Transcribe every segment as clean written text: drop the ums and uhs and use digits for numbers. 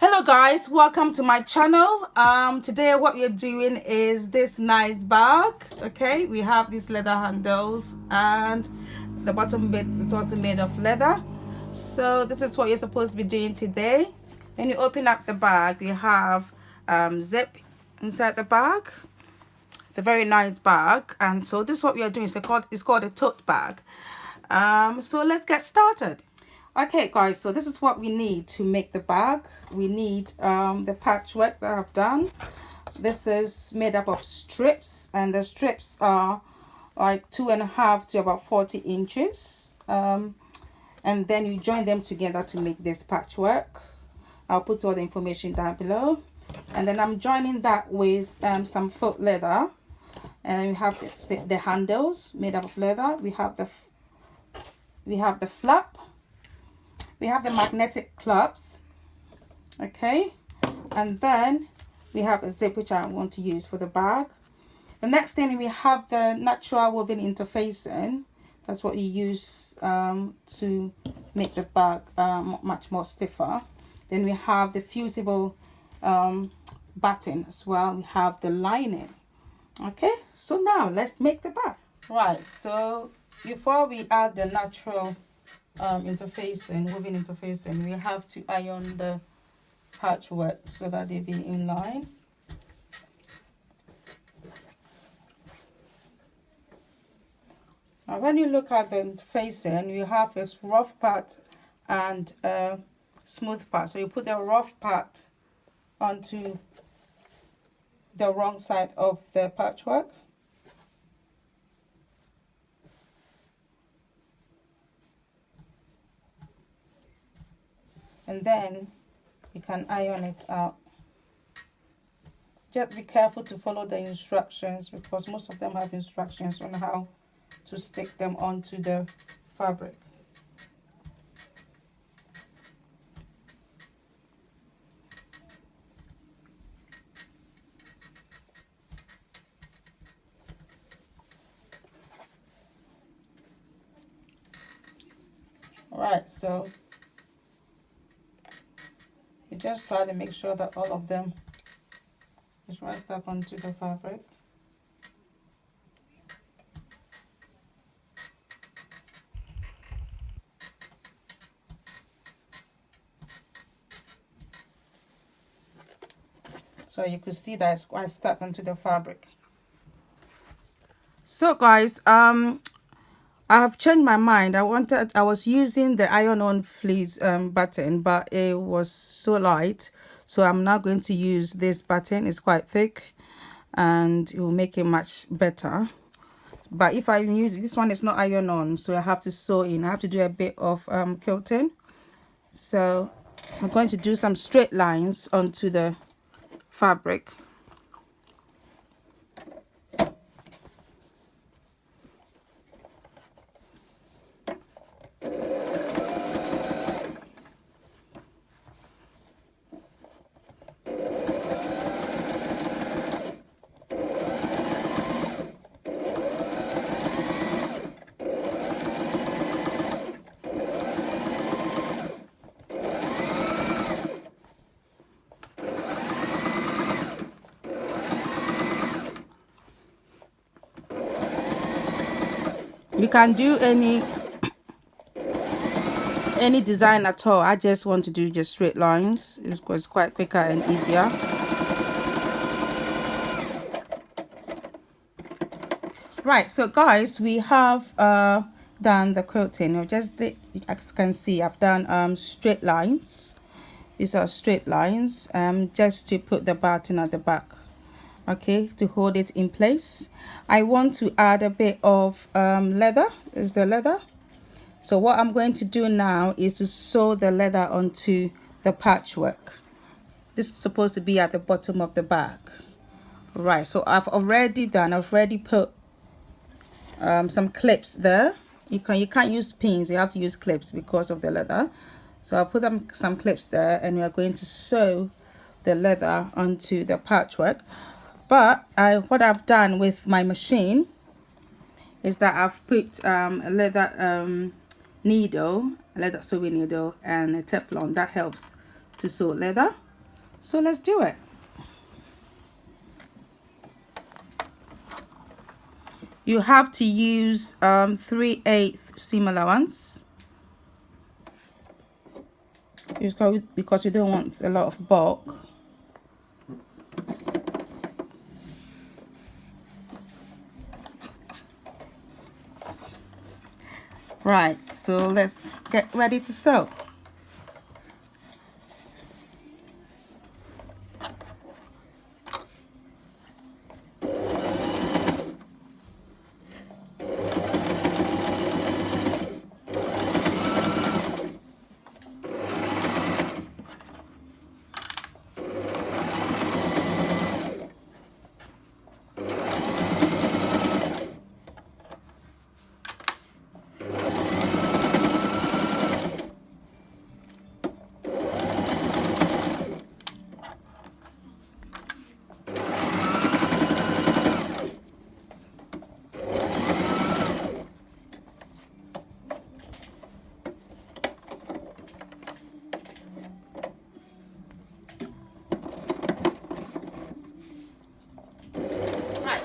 Hello guys, welcome to my channel. Today what we're doing is this nice bag. Okay, we have these leather handles and the bottom bit is also made of leather. So this is what you're supposed to be doing today. When you open up the bag, you have zip inside the bag. It's a very nice bag, and so this is what we are doing. It's called a tote bag. So let's get started. Okay guys, so this is what we need to make the bag. We need the patchwork that I've done. This is made up of strips, and the strips are like 2.5 to about 40 inches, and then you join them together to make this patchwork. I'll put all the information down below, and then I'm joining that with some faux leather, and then we have the handles made up of leather. We have the flap. We have the magnetic clasp, okay, and then we have a zip, which I want to use for the bag. The next thing, we have the natural woven interfacing. That's what you use to make the bag much more stiffer. Then we have the fusible button as well. We have the lining. Okay, so now let's make the bag. Right, so before we add the natural woven interfacing, we have to iron the patchwork so that they be in line. Now when you look at the interfacing, you have this rough part and smooth part. So you put the rough part onto the wrong side of the patchwork. And then you can iron it out. Just be careful to follow the instructions, because most of them have instructions on how to stick them onto the fabric. Alright, so you just try to make sure that all of them is right stuck onto the fabric. So you could see that it's quite stuck onto the fabric. So guys, I have changed my mind. I was using the iron-on fleece button, but it was so light, so I'm now going to use this button. It's quite thick and it will make it much better. But if I use this one, it's not iron-on, so I have to sew in. I have to do a bit of quilting. So I'm going to do some straight lines onto the fabric. You can do any design at all. I just want to do just straight lines. It's quite quicker and easier. Right, so guys, we have done the quilting. As you can see, I've done straight lines. These are straight lines just to put the button at the back, okay, to hold it in place. I want to add a bit of leather. Is the leather. So what I'm going to do now is to sew the leather onto the patchwork. This is supposed to be at the bottom of the bag. Right, so I've already put some clips there. You can't use pins, you have to use clips because of the leather. So I'll put some clips there, and we are going to sew the leather onto the patchwork. But what I've done with my machine is that I've put a leather needle, a leather sewing needle, and a Teflon that helps to sew leather. So let's do it. You have to use 3/8 seam allowance because you don't want a lot of bulk. Right, so let's get ready to sew.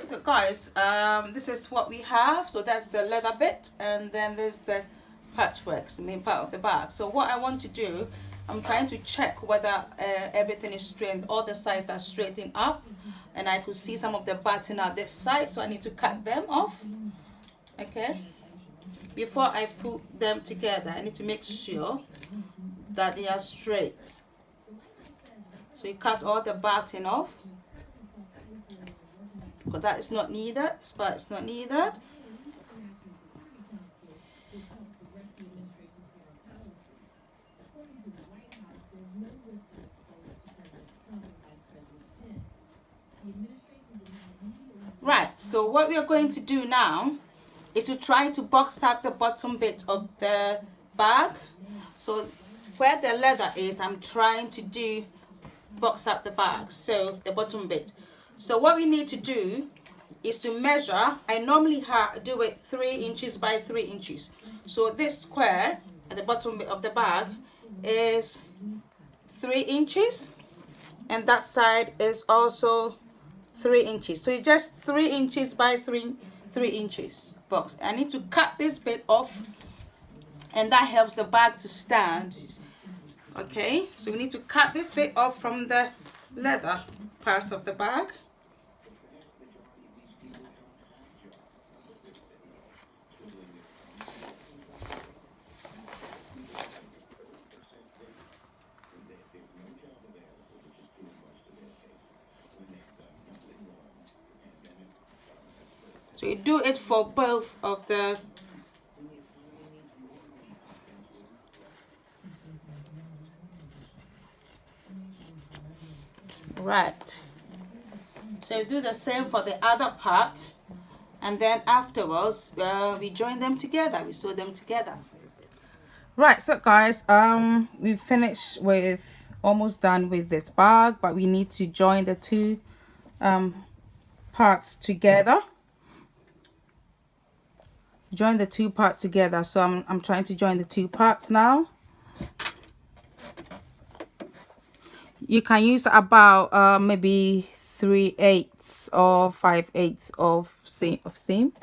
So guys, this is what we have. So that's the leather bit, and then there's the patchwork, the main part of the bag. So what I want to do, I'm trying to check whether everything is straight, all the sides are straightened up, and I could see some of the button at this side, so I need to cut them off. Okay, before I put them together, I need to make sure that they are straight. So you cut all the button off, because that is not needed, this part is not needed. Right, so what we are going to do now is to try to box up the bottom bit of the bag. So where the leather is, I'm trying to do box up the bag, so the bottom bit. So what we need to do is to measure. I normally do it 3 inches by 3 inches. So this square at the bottom bit of the bag is 3 inches, and that side is also 3 inches. So it's just 3 inches by 3 inches box. I need to cut this bit off, and that helps the bag to stand. Okay, so we need to cut this bit off from the leather part of the bag. So you do it for both of the right. So you do the same for the other part, and then afterwards we join them together, we sew them together. Right, so guys, we finished with, almost done with this bag, but we need to join the two parts together. Join the two parts together. So I'm trying to join the two parts now. You can use about maybe 3/8 or 5/8 of seam.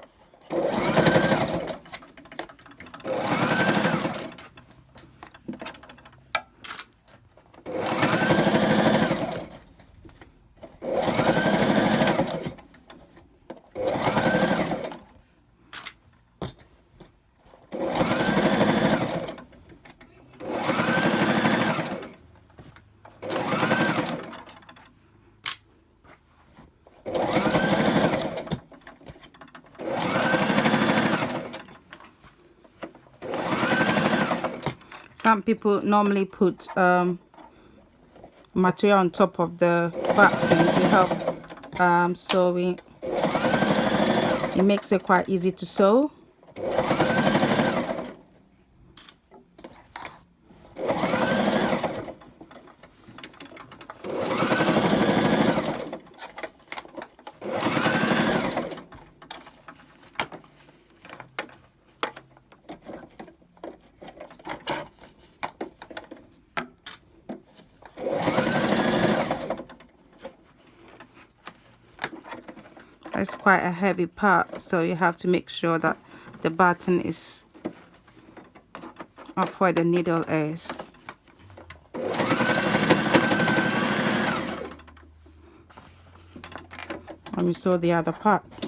Some people normally put material on top of the button to help sewing. It makes it quite easy to sew. It's quite a heavy part, so you have to make sure that the button is up where the needle is. Let me sew the other parts.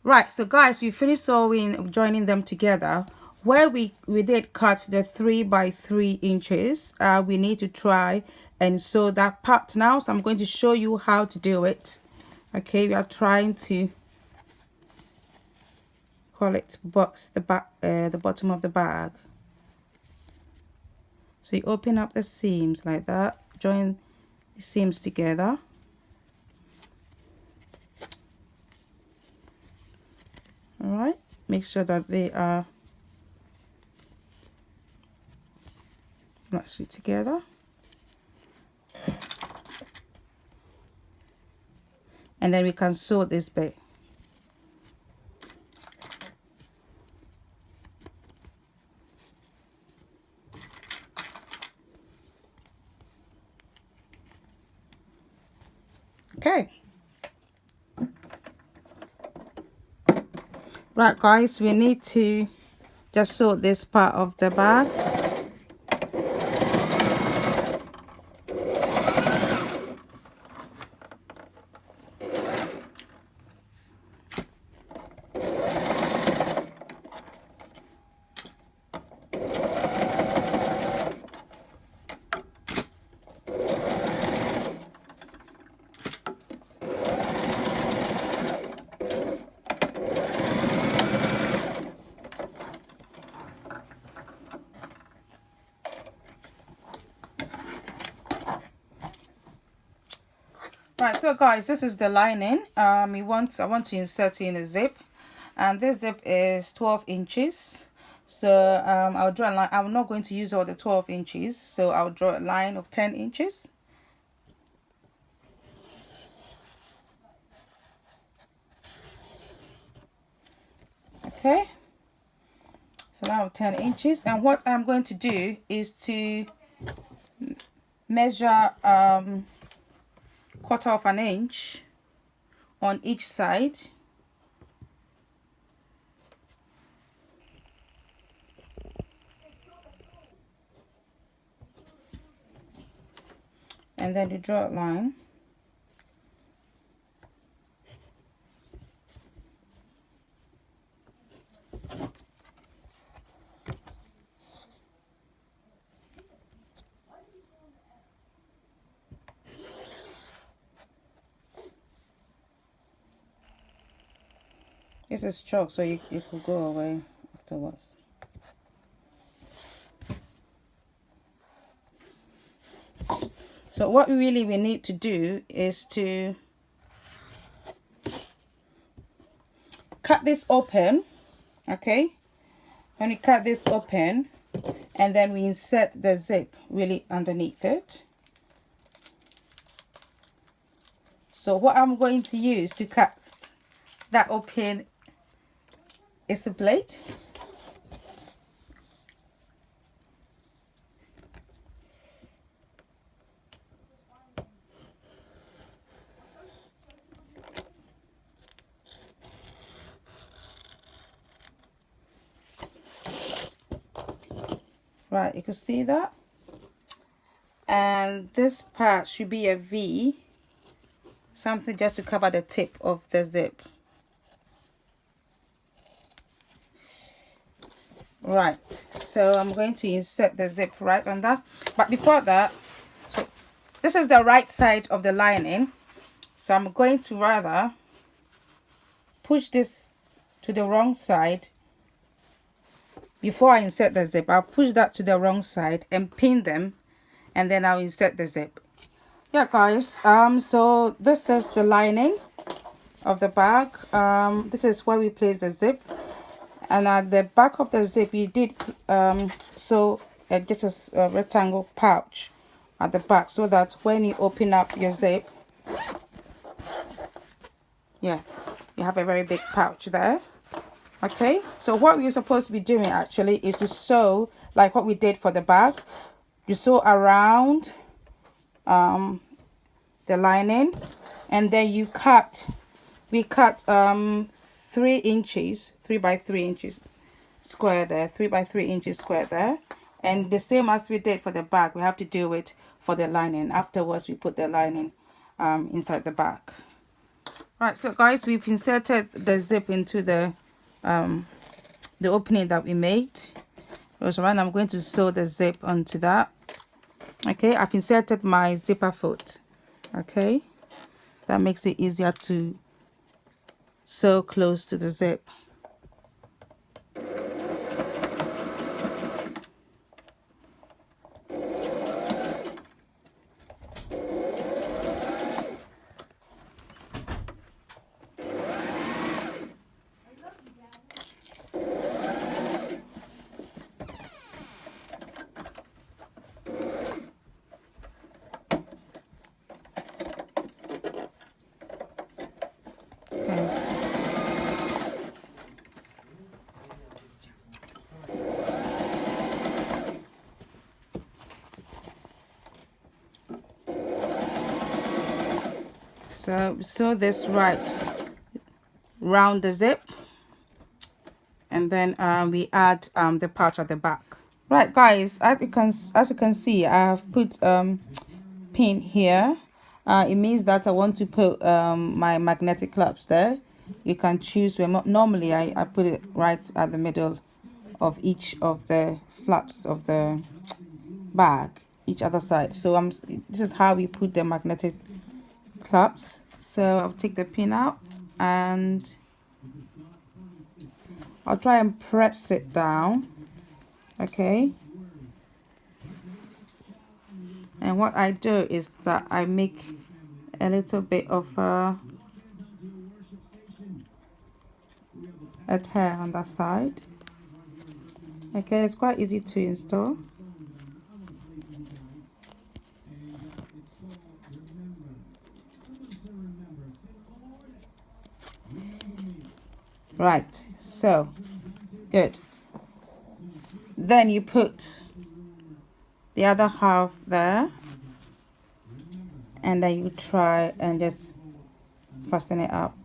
Right, so guys, we finished sewing, joining them together. Where we did cut the 3 by 3 inches, we need to try and sew that part now. So I'm going to show you how to do it. Okay, we are trying to call it box the back, the bottom of the bag. So you open up the seams like that, join the seams together. All right, make sure that they are nicely together. And then we can sew this bit. Okay. Right, guys, we need to just sew this part of the bag. Right, so guys, this is the lining. I want to insert in a zip, and this zip is 12 inches. So I'll draw a line. I'm not going to use all the 12 inches, so I'll draw a line of 10 inches. Okay, so now 10 inches, and what I'm going to do is to measure 1/4 of an inch on each side. And then you draw a line. This is chalk, so it could go away afterwards. So what we need to do is to cut this open. Okay, when we cut this open, and then we insert the zip really underneath it. So what I'm going to use to cut that open is a blade. Right, you can see that, and this part should be a V, something just to cover the tip of the zip. Right, so I'm going to insert the zip right on that, but before that, so this is the right side of the lining, so I'm going to rather push this to the wrong side. Before I insert the zip, I'll push that to the wrong side and pin them, and then I'll insert the zip. Yeah, guys, so this is the lining of the bag. This is where we place the zip, and at the back of the zip you did sew just a rectangle pouch at the back, so that when you open up your zip, yeah, you have a very big pouch there. Okay, so what we're supposed to be doing actually is to sew like what we did for the bag. You sew around the lining, and then you cut. We cut 3 inches, 3 by 3 inches square there, 3 by 3 inches square there, and the same as we did for the back, we have to do it for the lining. Afterwards, we put the lining inside the back. Right, so guys, we've inserted the zip into the opening that we made. So right now I'm going to sew the zip onto that. Okay, I've inserted my zipper foot. Okay, that makes it easier to sew close to the zip. So sew this right round the zip, and then we add the pouch at the back. Right, guys, as you can see, I've put pin here. It means that I want to put my magnetic clasp there. You can choose where. Normally I put it right at the middle of each of the flaps of the bag, each other side. So this is how we put the magnetic clasps. So I'll take the pin out and I'll try and press it down. Okay, and what I do is that I make a little bit of a tear on that side. Okay, it's quite easy to install. Right, so good. Then you put the other half there, and then you try and just fasten it up.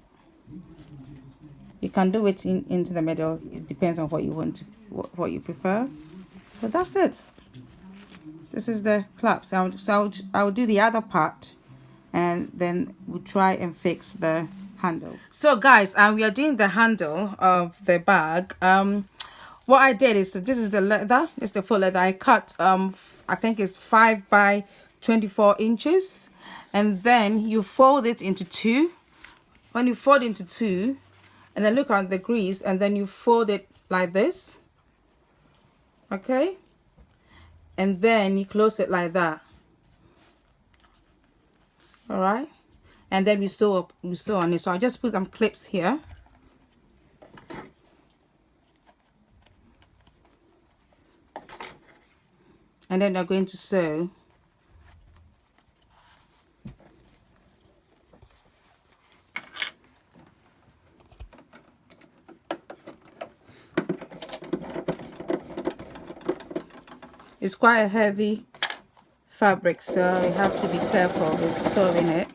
You can do it into the middle. It depends on what you want to, what you prefer. So that's it. This is the clasp. So I'll do the other part, and then we'll try and fix the handle. So guys, we are doing the handle of the bag. What I did is, this is the leather, this is the full leather. I cut I think it's 5 by 24 inches, and then you fold it into 2. When you fold into 2, and then look at the grease, and then you fold it like this. Okay, and then you close it like that. All right, and then we sew on it. So I just put some clips here. And then they're going to sew. It's quite a heavy fabric, so you have to be careful with sewing it.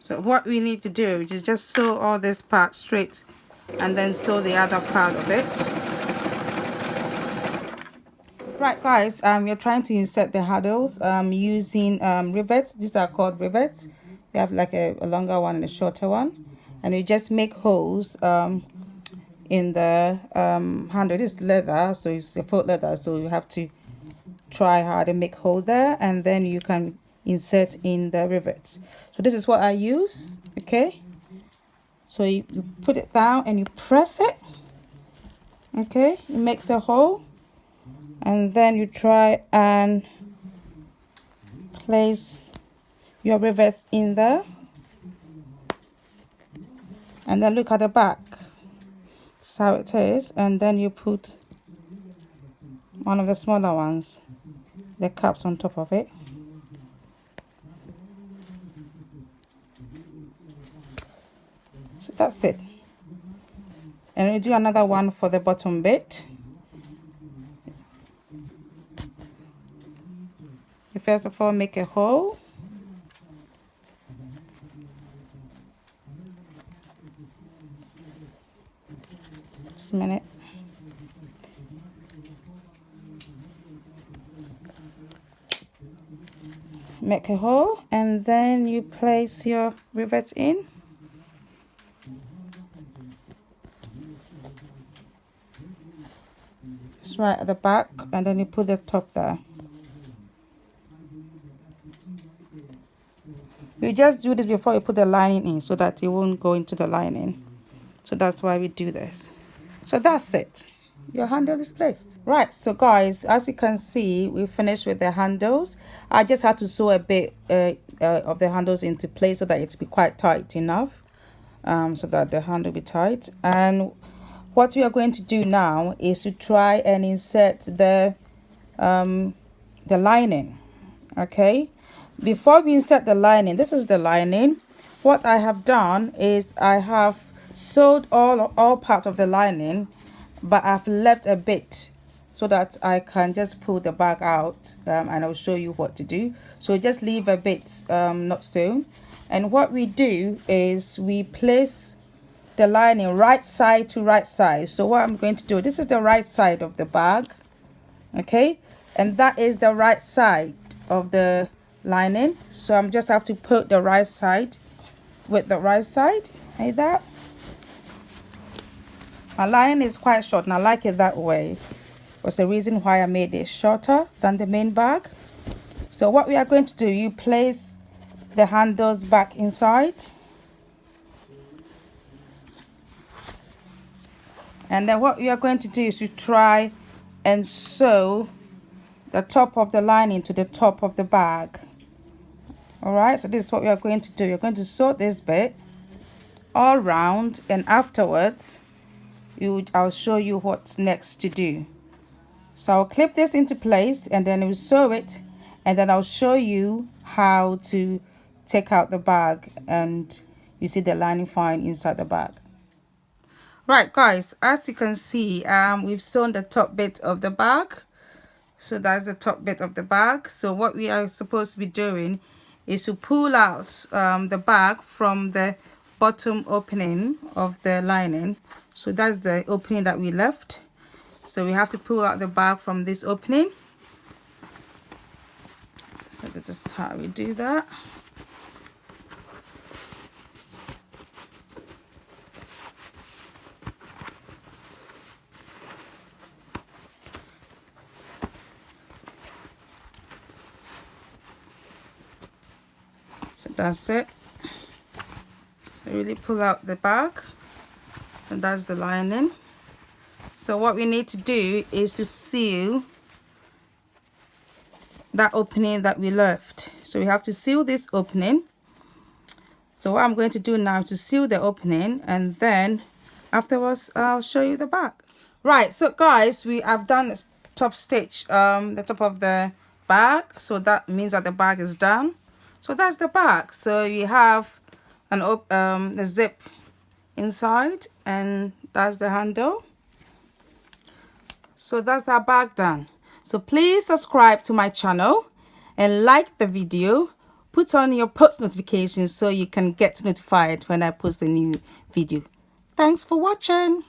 So what we need to do is just sew all this part straight, and then sew the other part of it. Right, guys, you're trying to insert the handles using rivets. These are called rivets. They have like a longer one and a shorter one, and you just make holes in the handle. This is leather, so it's a faux leather, so you have to try hard and make hole there, and then you can insert in the rivets. So this is what I use. Okay, so you put it down and you press it. Okay, it makes a hole, and then you try and place your rivets in there. and then look at the back. That's how it is. And then you put one of the smaller ones, the caps on top of it. So that's it. And we do another one for the bottom bit. You first of all make a hole. Just a minute. Make a hole, and then you place your rivets in. It's right at the back, and then you put the top there. You just do this before you put the lining in so that it won't go into the lining. So that's why we do this. So that's it. Your handle is placed. Right, so guys, as you can see, we finished with the handles. I just had to sew a bit of the handles into place so that it will be quite tight enough, so that the handle will be tight. And what we are going to do now is to try and insert the lining. Okay, before we insert the lining, this is the lining. What I have done is I have sewed all parts of the lining, but I've left a bit so that I can just pull the bag out, and I'll show you what to do. So just leave a bit not sewn, and what we do is we place the lining right side to right side. So what I'm going to do, this is the right side of the bag, okay, and that is the right side of the lining. So I'm just have to put the right side with the right side like that. My lining is quite short and I like it that way. Was the reason why I made it shorter than the main bag. So what we are going to do, you place the handles back inside, and then what we are going to do is to try and sew the top of the lining to the top of the bag. All right, so this is what we are going to do. You're going to sew this bit all round, and afterwards I'll show you what's next to do. So I'll clip this into place, and then we'll sew it, and then I'll show you how to take out the bag, and you see the lining fine inside the bag. Right guys, as you can see, we've sewn the top bit of the bag. So that's the top bit of the bag. So what we are supposed to be doing is to pull out the bag from the bottom opening of the lining. So that's the opening that we left. So we have to pull out the bag from this opening. So this is how we do that. So that's it. So really pull out the bag, and that's the lining. So what we need to do is to seal that opening that we left. So we have to seal this opening. So what I'm going to do now is to seal the opening, and then afterwards I'll show you the back. Right, so guys, we have done the top stitch, the top of the bag. So that means that the bag is done. So that's the back. So you have the zip inside, and that's the handle. So that's that bag done. So please subscribe to my channel and like the video. Put on your post notifications so you can get notified when I post a new video. Thanks for watching.